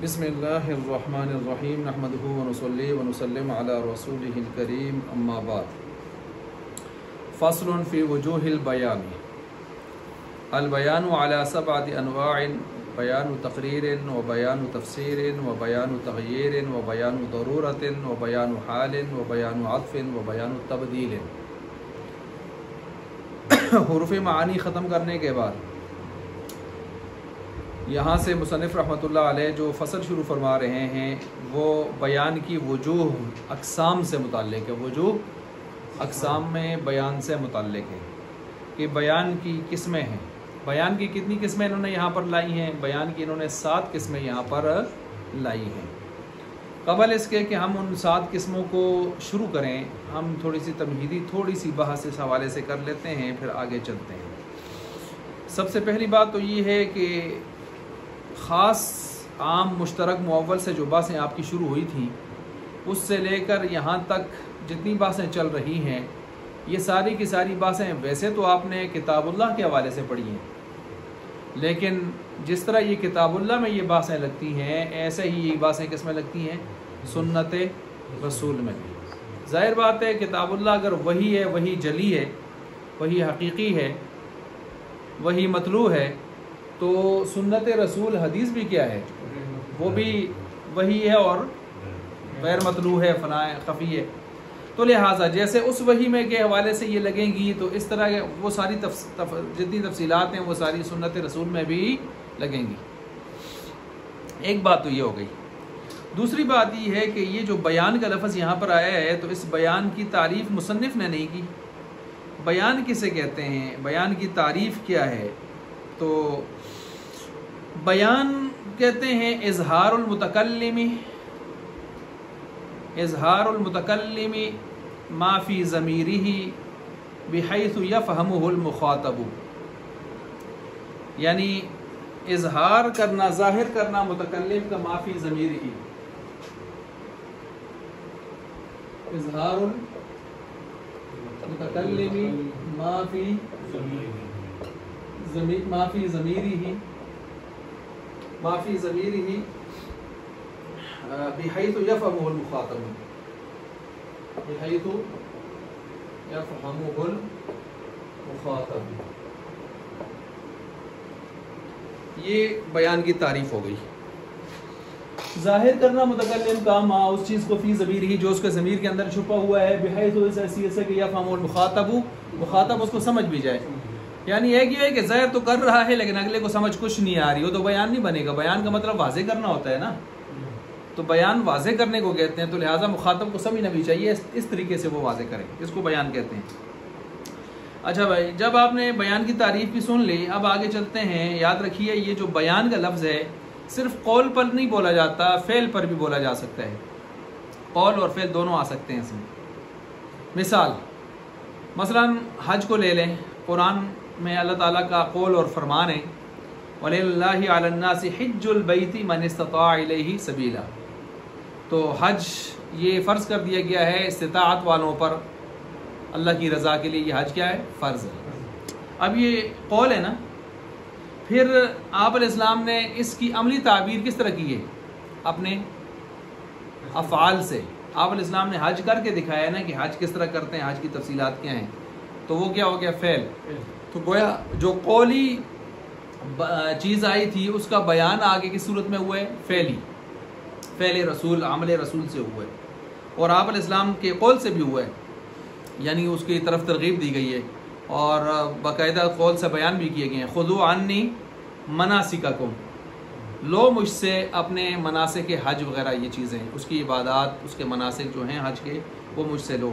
بسم اللہ الرحمن الرحیم نحمدہ ونصلی ونسلم علی رسولہ الکریم اما بعد فصل فی وجوہ البیان البیان علی سبعۃ انواع بیان تقریر و بیان تفسیر و بیان تغییر و بیان ضرورت و بیان حال و بیان عطف و بیان تبدیل۔ حروف معانی ختم کرنے کے بعد یہاں سے مصنف رحمۃ اللہ علیہ جو فصل شروع فرما رہے ہیں وہ بیان کی وجوہ اقسام سے متعلق ہے۔ وجوہ اقسام میں بیان سے متعلق ہے کہ بیان کی قسمیں ہیں۔ بیان کی کتنی قسمیں انہوں نے یہاں پر لائی ہیں؟ بیان کی انہوں نے 7 قسمیں یہاں پر لائی ہیں۔ قبل اس کے کہ ہم ان 7 قسموں کو شروع کریں، ہم تھوڑی سی تمہیدی تھوڑی سی بحث اس حوالے سے کر لیتے ہیں، پھر آگے چلتے ہیں۔ سب سے پہلی بات تو یہ ہے کہ خاص عام مشترک معول سے جو باتیں آپ کی شروع ہوئی تھیں اس سے لے کر یہاں تک جتنی باتیں چل رہی ہیں یہ ساری کی ساری باتیں ویسے تو آپ نے کتاب اللہ کے حوالے سے پڑھی ہیں، لیکن جس طرح یہ کتاب اللہ میں یہ باتیں لگتی ہیں ایسے ہی یہ باتیں کس میں لگتی ہیں؟ سنت رسول میں بھی۔ ظاہر بات ہے کتاب اللہ اگر وہی ہے، وہی جلی ہے، وہی حقیقی ہے، وہی مطلوع ہے، تو سنت رسول حدیث بھی کیا ہے؟ وہ بھی وہی ہے اور غیر مطلوع ہے، فنا خفی ہے۔ تو لہٰذا جیسے اس وحی میں کے حوالے سے یہ لگیں گی تو اس طرح وہ ساری جتنی تفصیلات ہیں وہ ساری سنت رسول میں بھی لگیں گی۔ ایک بات تو یہ ہو گئی۔ دوسری بات یہ ہے کہ یہ جو بیان کا لفظ یہاں پر آیا ہے تو اس بیان کی تعریف مصنف نے نہیں کی۔ بیان کسے کہتے ہیں؟ بیان کی تعریف کیا ہے؟ تو بیان کہتے ہیں اظہار المتکلم ما فی ضمیرہ بحیث یفہمہ المخاطب، یعنی اظہار کرنا، ظاہر کرنا متکلم کا ما فی ضمیرہ، اظہار المتکلم ما فی ضمیرہ بحیث یفہمہ المخاطب، بحیث یفہمہ المخاطب، یہ بیان کی تعریف ہو گئی۔ ظاہر کرنا متکلم کا ما اس چیز کو فی ضمیرہ جو اس کے ضمیر کے اندر چھپا ہوا ہے، بحیث اس حیثیت سے کہ یفہمہ المخاطب، مخاطب اس کو سمجھ بھی جائے۔ یعنی ایک یہ ہے کہ ظاہر تو کر رہا ہے لیکن اگلے کو سمجھ کچھ نہیں آ رہی ہو تو بیان نہیں بنے گا۔ بیان کا مطلب واضح کرنا ہوتا ہے نا، تو بیان واضح کرنے کو کہتے ہیں، تو لہٰذا مخاطب کو سمجھنا بھی چاہیے اس طریقے سے وہ واضح کرے، اس کو بیان کہتے ہیں۔ اچھا بھائی، جب آپ نے بیان کی تعریف بھی سن لی، اب آگے چلتے ہیں۔ یاد رکھیے یہ جو بیان کا لفظ ہے صرف قول پر نہیں بولا جاتا، فعل پر بھی بولا جا سکتا ہے۔ قول اور فعل دونوں آ سکتے ہیں اس میں۔ مثلا حج کو لے لیں، قرآن میں اللہ تعالیٰ کا قول اور فرمان ہے وَلِلَّهِ عَلَى النَّاسِ حِجُّ الْبَيْتِ مَنِ اسْتَطَاعَ إِلَيْهِ سَبِيلًا، تو حج یہ فرض کر دیا گیا ہے استطاعت والوں پر، اللہ کی رضا کے لیے یہ حج کیا ہے؟ فرض ہے۔ اب یہ قول ہے نا، پھر آپ علیہ السلام نے اس کی عملی تعبیر کس طرح کی ہے؟ اپنے افعال سے۔ آپ علیہ السلام نے حج کر کے دکھایا نا کہ حج کس طرح کرتے ہیں، حج کی تفصیلات کیا ہیں، تو وہ کیا ہو گیا؟ فعل۔ تو گویا جو قولی چیز آئی تھی اس کا بیان آگے کی صورت میں ہوا ہے؟ فعلی، فعل رسول، عمل رسول سے ہوا ہے، اور آپ علیہ السلام کے قول سے بھی ہوا ہے، یعنی اس کی طرف ترغیب دی گئی ہے اور باقاعدہ قول سے بیان بھی کیے گئے ہیں۔ خذوا عنی مناسککم، لو مجھ سے اپنے مناسک حج وغیرہ یہ چیزیں، اس کی عبادات، اس کے مناسک جو ہیں حج کے، وہ مجھ سے لو۔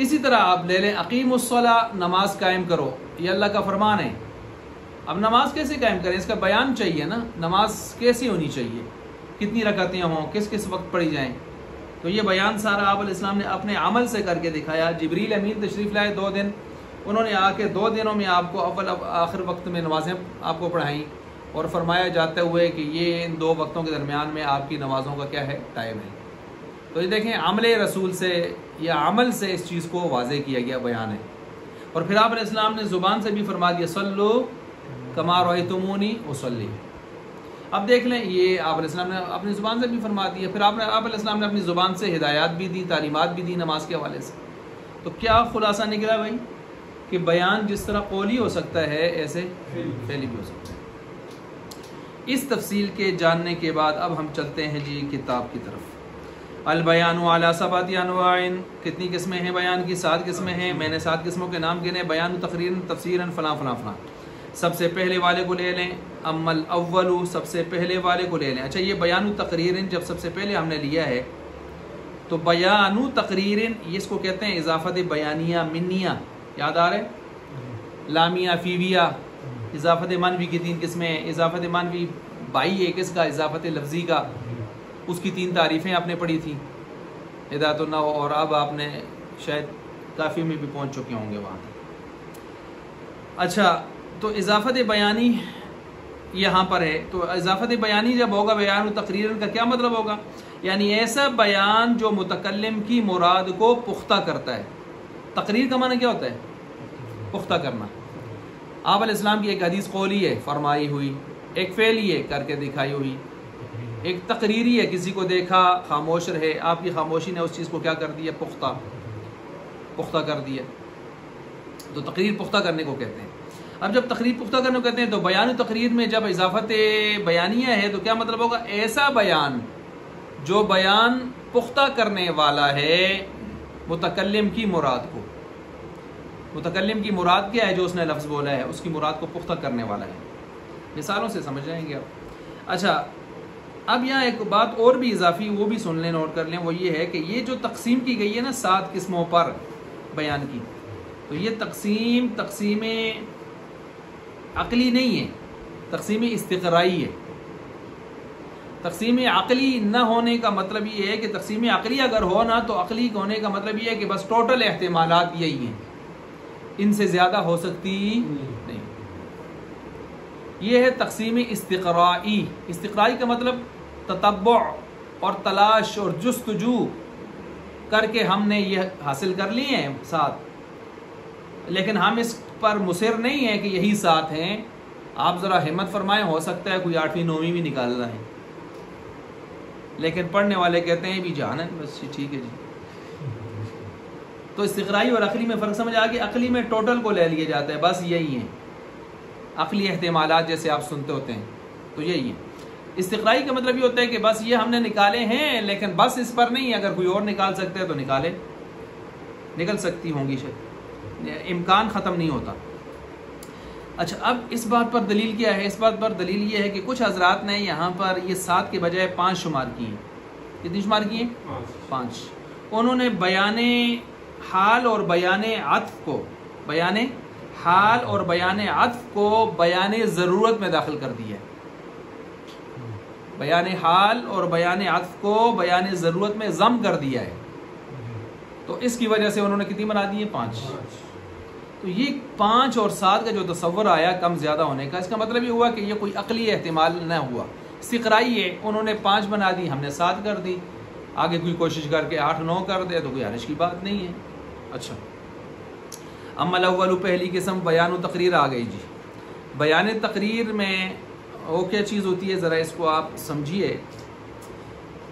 اسی طرح آپ لے لیں اقیم الصلاۃ، نماز قائم کرو، یہ اللہ کا فرمان ہے۔ اب نماز کیسے قائم کریں؟ اس کا بیان چاہیے نا، نماز کیسی ہونی چاہیے، کتنی رکعتیں ہوں، کس کس وقت پڑھی جائیں، تو یہ بیان سارا آپ علیہ السلام نے اپنے عمل سے کر کے دکھایا۔ جبریل امین تشریف لائے 2 دن، انہوں نے آ کے 2 دنوں میں آپ کو اول آخر وقت میں نمازیں آپ کو پڑھائیں اور فرمایا جاتے ہوئے کہ یہ ان 2 وقتوں کے درمیان میں آپ کی نمازوں کا کیا ہے؟ ٹائم ہے۔ تو یہ دیکھیں عمل رسول سے یا عمل سے اس چیز کو واضح کیا گیا، بیان ہے۔ اور پھر آپ علیہ السلام نے زبان سے بھی فرما دیا صلو کما رأیتمونی اصلی۔ اب دیکھ لیں یہ آپ علیہ السلام نے اپنی زبان سے بھی فرما دیا، پھر آپ علیہ السلام نے اپنی زبان سے ہدایات بھی دی، تعلیمات بھی دی نماز کے حوالے سے. تو کیا خلاصہ نکلا بھائی کہ بیان جس طرح قولی ہو سکتا ہے ایسے فعلی بھی ہو سکتا ہے. اس تفصیل کے جاننے کے بعد اب ہم چلتے ہیں جی کتاب کی طرف. البیان علی سبعۃ انواع، کتنی قسمیں ہیں بیان کی؟ 7 قسمیں ہیں. میں نے 7 قسموں کے نام گنے، بیان، تقریر، تفسیر، فلاں فلاں فلاں. سب سے پہلے والے کو لے لیں، اما الاول، سب سے پہلے والے کو لے لیں. اچھا، یہ بیان تقریر جب سب سے پہلے ہم نے لیا ہے تو بیان تقریر یہ اس کو کہتے ہیں اضافت بیانیہ منیہ. یاد آ رہے؟ لامیہ، فیویہ. اضافت معنوی کی 3 قسمیں ہیں. اضافت معنوی بائی ہے کس کا؟ اضافت لفظی کا. اس کی 3 تعریفیں آپ نے پڑھی تھیں، ہدایت النحو، اور اب آپ نے شاید کافی میں بھی پہنچ چکے ہوں گے وہاں. اچھا، تو اضافت بیانی یہاں پر ہے. تو اضافت بیانی جب ہوگا بیان و تقریر کا کیا مطلب ہوگا؟ یعنی ایسا بیان جو متکلم کی مراد کو پختہ کرتا ہے. تقریر کا معنی کیا ہوتا ہے؟ پختہ کرنا. آپ علیہ السلام کی ایک حدیث قولی ہے، فرمائی ہوئی، ایک فعلی ہے، کر کے دکھائی ہوئی، ایک تقریری ہے، کسی کو دیکھا خاموش رہے، آپ کی خاموشی نے اس چیز کو کیا کر دیا؟ پختہ کر دیا. تو تقریر پختہ کرنے کو کہتے ہیں. اب جب تقریر پختہ کرنے کو کہتے ہیں تو بیان و تقریر میں جب اضافت بیانیہ ہے تو کیا مطلب ہوگا؟ ایسا بیان جو بیان پختہ کرنے والا ہے متکلم کی مراد کو. متکلم کی مراد کیا ہے؟ جو اس نے لفظ بولا ہے اس کی مراد کو پختہ کرنے والا ہے. مثالوں سے سمجھ جائیں گے آپ. اچھا، اب یہاں ایک بات اور بھی اضافی، وہ بھی سن لیں، نوٹ کر لیں. وہ یہ ہے کہ یہ جو تقسیم کی گئی ہے نا 7 قسموں پر بیان کی، تو یہ تقسیم عقلی نہیں ہے، تقسیم استقرائی ہے. تقسیم عقلی نہ ہونے کا مطلب یہ ہے کہ تقسیم عقلی اگر ہو نا تو عقلی ہونے کا مطلب یہ ہے کہ بس ٹوٹل احتمالات یہی ہیں، ان سے زیادہ ہو سکتی نہیں. یہ ہے تقسیم استقرائی. استقرائی کا مطلب تتبع اور تلاش اور جستجو کر کے ہم نے یہ حاصل کر لیے ہیں 7، لیکن ہم اس پر مصر نہیں ہیں کہ یہی 7 ہیں. آپ ذرا ہمت فرمائیں، ہو سکتا ہے کوئی 8ویں 9ویں بھی نکال رہا ہے، لیکن پڑھنے والے کہتے ہیں بھی جانا ہے بس ٹھیک ہے جی. تو استقرائی اور عقلی میں فرق سمجھ آ گیا. عقلی میں ٹوٹل کو لے لیا جاتا ہے، بس یہی ہیں عقلی احتمالات جیسے آپ سنتے ہوتے ہیں، تو یہی ہیں. استقرائی کا مطلب یہ ہوتا ہے کہ بس یہ ہم نے نکالے ہیں، لیکن بس اس پر نہیں، اگر کوئی اور نکال سکتا ہے تو نکالے، نکل سکتی ہوں گی، شاید امکان ختم نہیں ہوتا. اچھا، اب اس بات پر دلیل کیا ہے؟ اس بات پر دلیل یہ ہے کہ کچھ حضرات نے یہاں پر یہ 7 کے بجائے 5 شمار کی ہیں. کتنی شمار کی ہیں؟ 5. انہوں نے بیان حال اور بیان عطف کو، بیان حال اور بیان عطف کو بیان ضرورت میں داخل کر دیا ہے. بیان حال اور بیان عطف کو بیان ضرورت میں ضم کر دیا ہے. تو اس کی وجہ سے انہوں نے کتنی بنا دی ہے؟ 5. تو یہ 5 اور 7 کا جو تصور آیا کم زیادہ ہونے کا، اس کا مطلب یہ ہوا کہ یہ کوئی عقلی احتمال نہ ہوا. استقرائی ہے، انہوں نے 5 بنا دی، ہم نے 7 کر دی. آگے کوئی کوشش کر کے 8 9 کر دے تو کوئی حرج کی بات نہیں ہے. اچھا، اما الاول، پہلی قسم بیان و تقریر آ گئی جی. بیان تقریر میں وہ کیا چیز ہوتی ہے ذرا اس کو آپ سمجھیے.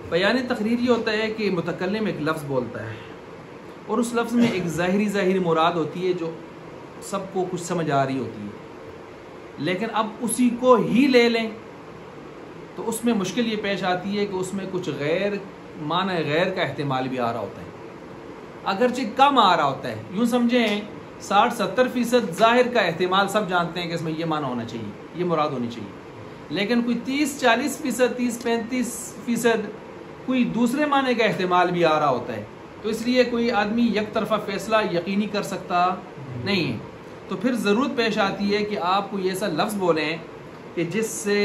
بیان تقریر یہ ہوتا ہے کہ متکلم ایک لفظ بولتا ہے اور اس لفظ میں ایک ظاہری مراد ہوتی ہے جو سب کو کچھ سمجھ آ رہی ہوتی ہے، لیکن اب اسی کو ہی لے لیں تو اس میں مشکل یہ پیش آتی ہے کہ اس میں کچھ معنی غیر کا احتمال بھی آ رہا ہوتا ہے، اگرچہ کم آ رہا ہوتا ہے. یوں سمجھیں 60-70% ظاہر کا احتمال سب جانتے ہیں کہ اس میں یہ معنی ہونا چاہیے، یہ مراد ہونی چاہیے، لیکن کوئی 30-40%، 30-35% کوئی دوسرے معنی کا احتمال بھی آ رہا ہوتا ہے. تو اس لیے کوئی آدمی یک طرفہ فیصلہ یقینی کر سکتا نہیں ہے. تو پھر ضرورت پیش آتی ہے کہ آپ کوئی ایسا لفظ بولیں کہ جس سے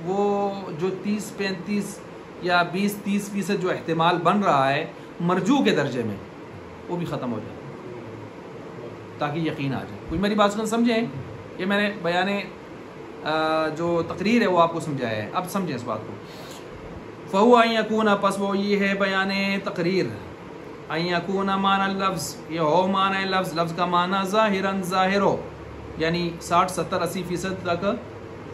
وہ جو 30-35 یا 20-30% جو احتمال بن رہا ہے مرجو کے درجے میں، وہ بھی ختم ہو جائے تاکہ یقین آ جائے. کوئی میری بات کو سمجھیں؟ یہ میں نے بیان جو تقریر ہے وہ آپ کو سمجھایا ہے، اب سمجھیں اس بات کو. فہو ان یکون، پس وہ یہ ہے بیان تقریر، ان یکون معنی اللفظ، یہ ہو معنی لفظ، لفظ کا معنی ظاہراً ظاہر ہو، یعنی 60-70-80% تک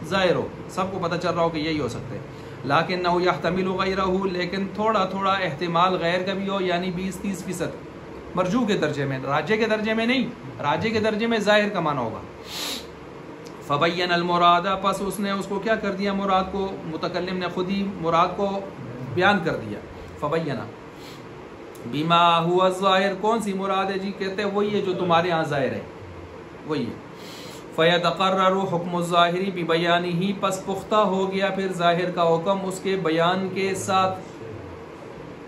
ظاہر ہو، سب کو پتہ چل رہا ہو کہ یہی ہو سکتے ہیں. لکنہ یحتمل غیرہ، لیکن تھوڑا تھوڑا احتمال غیر کا بھی ہو، یعنی 20-30% مرجوح کے درجے میں، راجح کے درجے میں نہیں، راجح کے درجے میں ظاہر کا معنی ہوگا. فبین المراد، پس اس نے اس کو کیا کر دیا، مراد کو، متکلم نے خود ہی مراد کو بیان کر دیا. فبینا بما ہوا ظاہر، کون سی مراد ہے جی؟ کہتے ہیں وہی ہے جو تمہارے ہاں ظاہر ہے، وہی ہے. فیتقرر حکم الظاہری ببیانہ، پس پختہ ہو گیا پھر ظاہر کا حکم اس کے بیان کے ساتھ،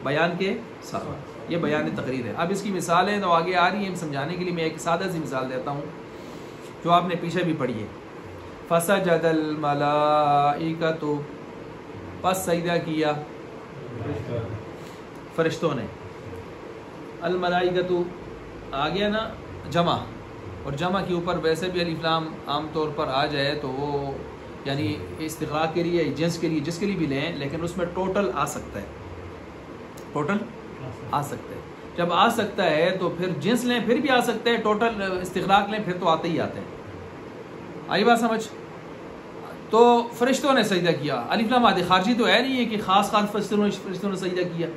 بیان کے ساتھ. یہ بیان تقریر ہے. اب اس کی مثالیں تو آگے آ رہی ہیں سمجھانے کے لیے، میں ایک سادہ سی مثال دیتا ہوں جو آپ نے پیچھے بھی پڑھی ہے. فسجد الملائکۃ، پس سجدہ کیا فرشتوں نے. الملائکۃ آ گیا نا جمع، اور جمع کے اوپر ویسے بھی الف لام عام طور پر آ جائے تو وہ یعنی استغراق کے لیے، جنس کے لیے، جس کے لیے بھی لیں، لیکن اس میں ٹوٹل آ سکتا ہے، ٹوٹل آ سکتا ہے. جب آ سکتا ہے تو پھر جنس لیں پھر بھی آ سکتا ہے، ٹوٹل استغراق لیں پھر تو آتے ہی آتے ہیں. آئی بات سمجھ؟ تو فرشتوں نے سجدہ کیا. الف لام عہد خارجی تو ہے نہیں ہے کہ خاص فرشتوں نے سجدہ کیا.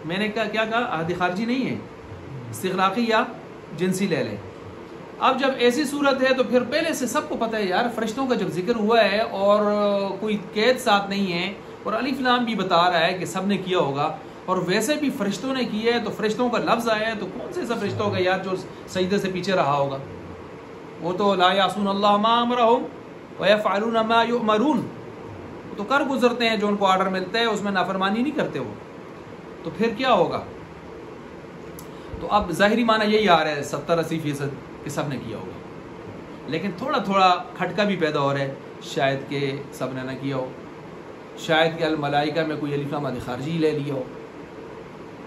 میں نے کیا کہا؟ عہد خارجی نہیں ہے، استغراقی یا جنسی لے لیں. اب جب ایسی صورت ہے تو پھر پہلے سے سب کو پتہ ہے یار، فرشتوں کا جب ذکر ہوا ہے اور کوئی قید ساتھ نہیں ہے اور الف لام بھی بتا رہا ہے کہ سب نے کیا ہوگا، اور ویسے بھی فرشتوں نے کیا ہے تو فرشتوں کا لفظ آیا ہے، تو کون سے سب فرشتوں کا یار جو سجدے سے پیچھے رہا ہوگا؟ وہ تو لا یعصون اللہ ما امرہم ویفعلون ما یؤمرون، وہ تو کر گزرتے ہیں جو ان کو آرڈر ملتا ہے، اس میں نافرمانی نہیں کرتے وہ. تو پھر کیا ہوگا؟ تو اب ظاہری معنی یہی آ رہا ہے 70-80% کہ سب نے کیا ہوگا، لیکن تھوڑا تھوڑا کھٹکا بھی پیدا ہو رہا ہے، شاید کہ سب نے نہ کیا ہو، شاید کہ الملائکہ میں کوئی الف لام عہد خارجی لے لیا ہو،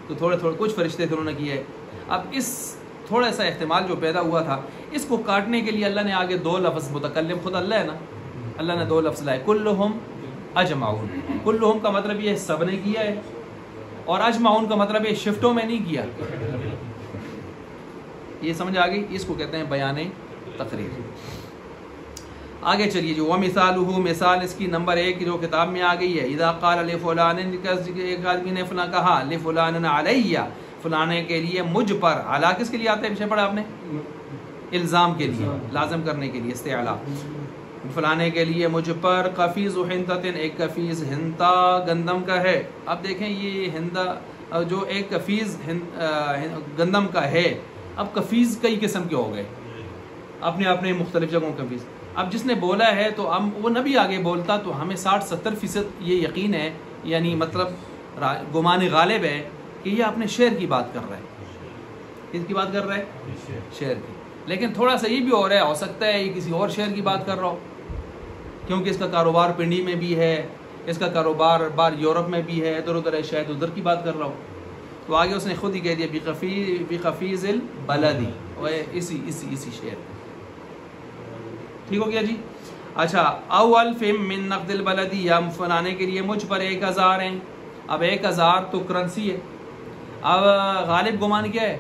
تو تھوڑے تھوڑے کچھ فرشتے تھے انہوں نے کیا ہے. اب اس تھوڑا سا احتمال جو پیدا ہوا تھا، اس کو کاٹنے کے لیے اللہ نے آگے 2 لفظ، متکلم خود اللہ ہے نا، اللہ نے 2 لفظ لائے. کلہم اجمعون، کلہم کا مطلب یہ سب نے کیا ہے، اور اجمعون کا مطلب یہ شفٹوں میں نہیں کیا. یہ سمجھ آ گئی؟ اس کو کہتے ہیں بیان تقریر. آگے چلیے جو ومثالہ، مثال اس کی نمبر 1 جو کتاب میں آ گئی ہے. اذا قال لفلان، ایک آدمی نے فلاں کہا، لفلان علیہ، فلانے کے لیے، مجھ پر. علی کس کے لیے آتا ہے؟ پیچھے پڑھا آپ نے، الزام کے لیے، لازم کرنے کے لیے، استعلا. فلانے کے لیے مجھ پر قفیز حنطۃ، ایک قفیز ہنتا گندم کا ہے. اب دیکھیں یہ ہندا جو ایک قفیز گندم کا ہے، اب قفیز کئی قسم کے ہو گئے، اپنے اپنے مختلف جگہوں قفیز. اب جس نے بولا ہے تو ہم وہ نبی آگے بولتا تو ہمیں 60-70% یہ یقین ہے، یعنی مطلب گمان غالب ہے کہ یہ اپنے شعر کی بات کر رہا ہے. کس کی بات کر رہا ہے؟ شعر کی. لیکن تھوڑا سا یہ بھی ہو رہا ہے، ہو سکتا ہے یہ کسی اور شعر کی بات کر رہا ہو، کیونکہ اس کا کاروبار پنڈی میں بھی ہے، اس کا کاروبار بار یورپ میں بھی ہے، ادھر ادھر ہے، شاید ادھر کی بات کر رہا ہو. تو آگے اس نے خود ہی کہہ دیا بقفیز البلدی، اسی شعر. ٹھیک ہو گیا جی؟ اچھا، او الف من نقد البلدی، یا فلانے کے لیے مجھ پر 1000 ہیں. اب 1000 تو کرنسی ہے. اب غالب گمان کیا ہے؟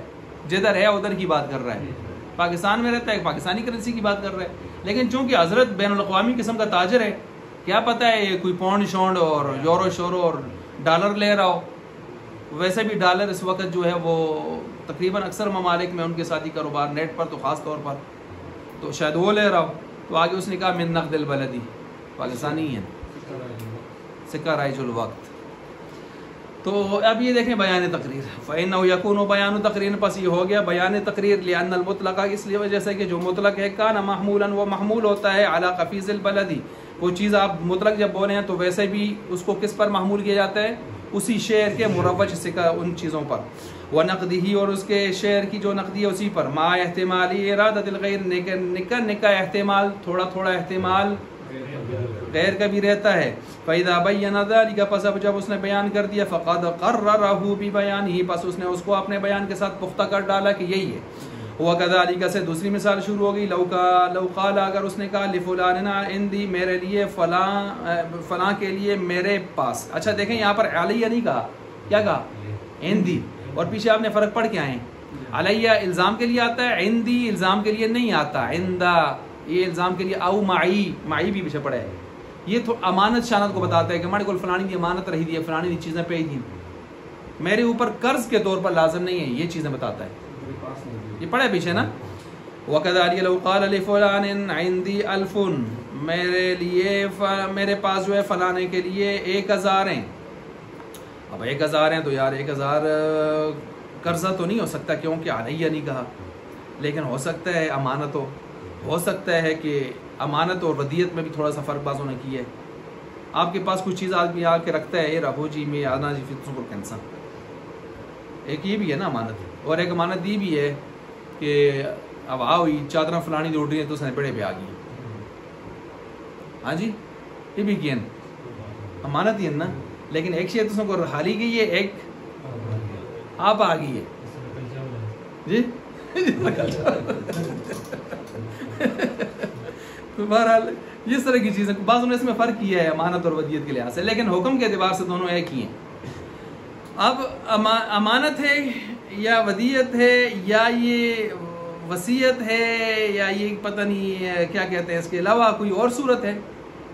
جدھر ہے ادھر کی بات کر رہا ہے. پاکستان میں رہتا ہے، پاکستانی کرنسی کی بات کر رہا ہے. لیکن چونکہ حضرت بین الاقوامی قسم کا تاجر ہے، کیا پتہ ہے یہ کوئی پاؤنڈ شونڈ اور یورو شورو اور ڈالر لے رہا ہو. ویسے بھی ڈالر اس وقت جو ہے وہ تقریباً اکثر ممالک میں ان کے ساتھی کاروبار نیٹ پر تو خاص طور پر، تو شاید وہ لے رہا ہو. تو آگے اس نے کہا من نقد البلدی، پاکستانی ہے، سکہ رائج الوقت. تو اب یہ دیکھیں بیان تقریر. فإنه يكون بیان تقریر، پس یہ ہو گیا بیان تقریر. لأن المطلق، اس لیے وجہ سے کہ جو مطلق ہے، کان محمولا، وہ محمول ہوتا ہے علی قفیز البلدی. وہ چیز آپ مطلق جب بولے ہیں تو ویسے بھی اس کو کس پر محمول کیا جاتا ہے؟ اسی شعر کے مروج سکہ ان چیزوں پر. ونقدی، اور اس کے شعر کی جو نقدی ہے اسی پر. ما احتمالی ارادت الغیر، نکا احتمال، تھوڑا تھوڑا احتمال غیر کا بھی رہتا ہے. فَإِذَا بَيَّنَ ذَلِكَ، پس اب جب اس نے بیان کر دیا، فَقَدْ قَرَّرَهُ بِبَيَانِهِ، پس اس نے اس کو اپنے بیان کے ساتھ پختہ کر ڈالا کہ یہی ہے. وَكَذَلِكَ، سے دوسری مثال شروع ہو گئی. لو قال، اگر اس نے کہا، لِفُلَانٍ عِنْدِي، میرے لیے فلاں کے لیے میرے پاس. اچھا دیکھیں یہاں پر علیہ نہیں کہا، کیا کہا؟ عندی. اور پیچھے آپ نے فرق پڑھ کے آئے ہیں، علیہ الزام کے لیے آتا ہے، عندی الزام کے لیے نہیں آتا. عندہ یہ الزام کے لیے او معی بھی پیچھے پڑا ہے. یہ تو امانت شانت کو بتاتا ہے کہ ہمارے کو فلانی دی امانت رہی دی ہے، فلانی دی چیزیں پہ دی، میرے اوپر قرض کے طور پر لازم نہیں ہے، یہ چیزیں بتاتا ہے. یہ پڑھے پیچھے نا. وَكَذَلِكَ لَوْ قَالَ لِفُلَانٍ عِنْدِي أَلْفٌ، میرے لیے میرے پاس جو ہے فلانے کے لیے 1000 ہیں. اب 1000 ہیں تو یار 1000 قرضہ تو نہیں ہو سکتا کیونکہ علیہ نہیں کہا، لیکن ہو سکتا ہے امانت ہو سکتا ہے کہ امانت اور ودیت میں بھی تھوڑا سا فرق بازوں نے کی ہے. آپ کے پاس کچھ چیز آدمی آ کے رکھتا ہے، رہو جی میں آنا جی فطر کو کینسر، ایک یہ بھی ہے نا امانت. اور ایک امانت یہ بھی ہے کہ اب آؤ چادریں فلانی جو اٹھ رہی ہیں تو اس نے بڑے پہ آ گئی. ہاں جی یہ بھی کیا امانت ہی ہے نا، لیکن ایک شے تو کو حالی گئی ہے، ایک آپ آ گئی ہے جی. بہرحال اس طرح کی چیزیں بعض نے اس میں فرق کیا ہے امانت اور ودیت کے لحاظ سے، لیکن حکم کے اعتبار سے دونوں ایک ہی ہیں. اب امانت ہے یا ودیت ہے یا یہ وصیت ہے یا یہ پتہ نہیں کیا کہتے ہیں، اس کے علاوہ کوئی اور صورت ہے،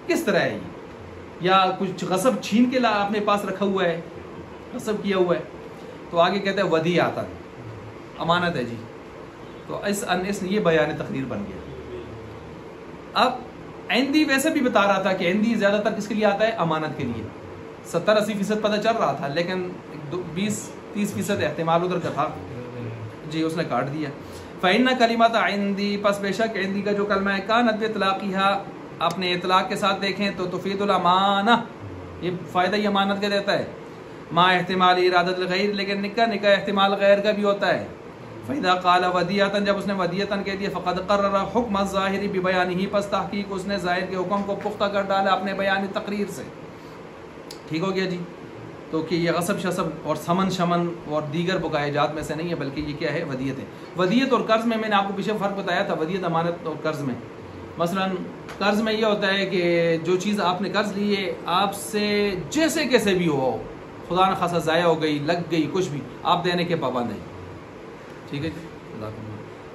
کس طرح ہے یہ، یا کچھ غصب چھین کے اپنے پاس رکھا ہوا ہے، غصب کیا ہوا ہے. تو آگے کہتے ہیں ودیعۃ، امانت ہے جی. تو اس یہ بیان تقریر بن گیا. اب عندی ویسے بھی بتا رہا تھا کہ عندی زیادہ تر کس کے لیے آتا ہے، امانت کے لیے. 70-80% پتہ چل رہا تھا، لیکن 20-30% احتمال ادھر کا تھا جی، اس نے کاٹ دیا. فَإِنَّ كَلِمَةَ عِنْدِي، پس بے شک عندی کا جو کلمہ ہے، كَانَتْ بِإِطْلَاقِهَا، اپنے اطلاق کے ساتھ دیکھیں تو تفید الامانہ، یہ فائدہ ہی امانت کا دیتا ہے. ما احتمال ارادت الغیر، لیکن نکاح احتمال غیر کا بھی ہوتا ہے. فَإِذَا قَالَ وَدِيَةً، جب اس نے ودیتاً کہہ دیا، فَقَدْ قَرَّرَ حُکْمَ الظَّاہِرِ بِبَيَانِهِ، پس تحقیق اس نے ظاہر کے حکم کو پختہ کر ڈالا اپنے بیان تقریر سے. ٹھیک ہو گیا جی. تو کہ یہ غصب شصب اور سمن شمن اور دیگر بقایا جات میں سے نہیں ہے، بلکہ یہ کیا ہے، ودیت ہے. ودیت اور قرض میں نے آپ کو پیچھے فرق بتایا تھا، ودیت امانت اور قرض میں. مثلا قرض میں یہ ہوتا ہے کہ جو چیز آپ نے قرض لی ہے، آپ سے جیسے کیسے بھی ہو، خدا نہ خاصا ضائع ہو گئی، لگ گئی، کچھ بھی، آپ دینے کے پابند ہیں. ٹھیک ہے جی،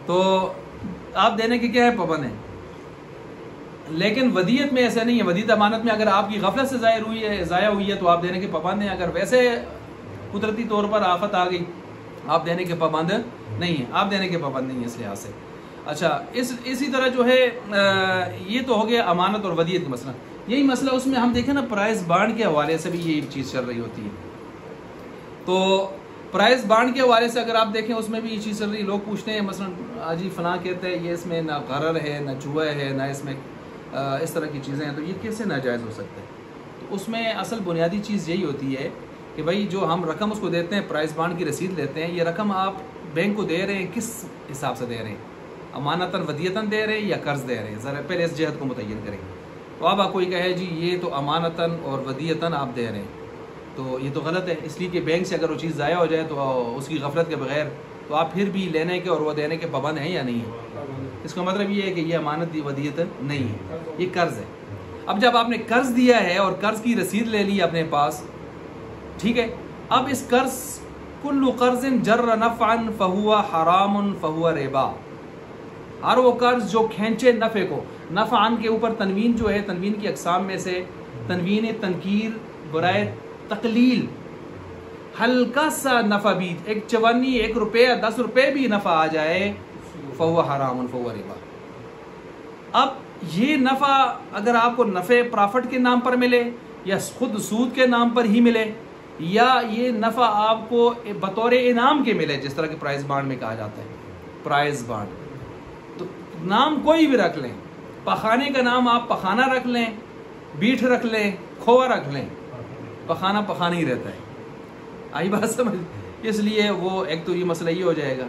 تو آپ دینے کے کیا ہے، پابند ہیں. لیکن ودیت میں ایسا نہیں ہے. ودیت امانت میں اگر آپ کی غفلت سے ضائع ہوئی ہے تو آپ دینے کے پابند ہیں. اگر ویسے قدرتی طور پر آفت آ گئی، آپ دینے کے پابند نہیں ہیں، آپ دینے کے پابند نہیں ہیں اس لحاظ سے. اچھا اسی طرح جو ہے یہ تو ہو گیا امانت اور ودیت کا مسئلہ. یہی مسئلہ اس میں ہم دیکھیں نا، پرائز بانڈ کے حوالے سے بھی یہی چیز چل رہی ہوتی ہے. تو پرائز بانڈ کے حوالے سے اگر آپ دیکھیں اس میں بھی یہ چیز چل رہی ہے. لوگ پوچھتے ہیں مثلا جی فلاں کہتے ہیں یہ اس میں نہ غرر ہے، نہ جوا ہے، نہ اس میں اس طرح کی چیزیں ہیں، تو یہ کیسے ناجائز ہو سکتا ہے. تو اس میں اصل بنیادی چیز یہی ہوتی ہے کہ بھائی جو ہم رقم اس کو دیتے ہیں، پرائز بانڈ کی رسید لیتے ہیں، یہ رقم آپ بینک کو دے رہے ہیں کس حساب سے دے رہے ہیں، امانتاً ودیتاً دے رہے ہیں یا قرض دے رہے ہیں. ذرا پہلے اس جہت کو متعین کریں. تو اب کوئی کہے جی یہ تو امانتاً اور ودیتاً آپ دے رہے ہیں، تو یہ تو غلط ہے. اس لیے کہ بینک سے اگر وہ چیز ضائع ہو جائے تو اس کی غفلت کے بغیر تو آپ پھر بھی لینے کے اور وہ دینے کے پابند ہیں یا نہیں ہیں. اس کا مطلب یہ ہے کہ یہ امانت دی ودیت نہیں ہے، یہ قرض ہے. اب جب آپ نے قرض دیا ہے اور قرض کی رسید لے لی اپنے پاس، ٹھیک ہے، اب اس قرض کل قرض جر نفعا فہو حرام فہو ربا، ہر وہ قرض جو کھینچے نفع کو، نفعا کے اوپر تنوین جو ہے، تنوین کی اقسام میں سے تنوین تنکیر برائے تقلیل، ہلکا سا نفع بھی، ایک چوانی، 1 روپے 10 روپے بھی نفع آ جائے، فہو حرام فہو ربا. اب یہ نفع اگر آپ کو نفع پرافٹ کے نام پر ملے یا خود سود کے نام پر ہی ملے، یا یہ نفع آپ کو بطور انعام کے ملے، جس طرح کے پرائز بانڈ میں کہا جاتا ہے، پرائز بانڈ، تو نام کوئی بھی رکھ لیں، پخانے کا نام آپ پخانہ رکھ لیں، بیٹھ رکھ لیں، کھووا رکھ لیں، پخانہ پخانہ ہی رہتا ہے. آئی بات سمجھ؟ اس لیے وہ ایک تو یہ مسئلہ یہ ہو جائے گا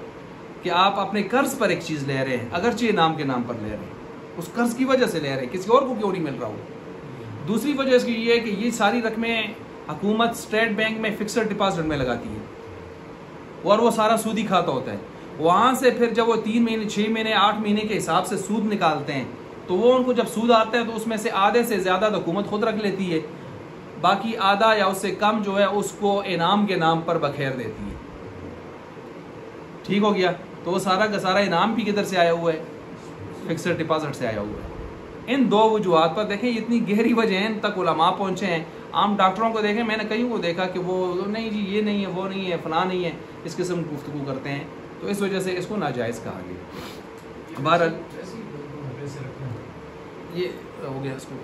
کہ آپ اپنے قرض پر ایک چیز لے رہے ہیں، اگرچہ انعام کے نام پر لے رہے ہیں، اس قرض کی وجہ سے لے رہے ہیں، کسی اور کو کیوں نہیں مل رہا ہو. دوسری وجہ اس کی یہ ہے کہ یہ ساری رقمیں حکومت اسٹیٹ بینک میں فکسڈ ڈپازٹ میں لگاتی ہے اور وہ سارا سودی کھاتا ہوتا ہے. وہاں سے پھر جب وہ 3 مہینے 6 مہینے 8 مہینے کے حساب سے سود نکالتے ہیں، تو وہ ان کو جب سود آتا ہے تو اس میں سے آدھے سے زیادہ حکومت خود رکھ لیتی ہے، باقی آدھا یا اس سے کم جو ہے اس کو انعام کے نام پر بکھیر دیتی ہے. ٹھیک ہو گیا؟ تو وہ سارا کا سارا انعام بھی کدھر سے آیا ہوا ہے؟ فکسڈ ڈپازٹ سے آیا ہوا ہے. ان دو وجوہات پر دیکھیں اتنی گہری وجہیں تک علماء پہنچے ہیں. عام ڈاکٹروں کو دیکھیں، میں نے کئی کو دیکھا کہ وہ نہیں جی یہ نہیں ہے، وہ نہیں ہے، فلاں نہیں ہے، اس قسم کی گفتگو کرتے ہیں. تو اس وجہ سے اس کو ناجائز کہا گیا. بہرحال یہ ہو گیا اس کو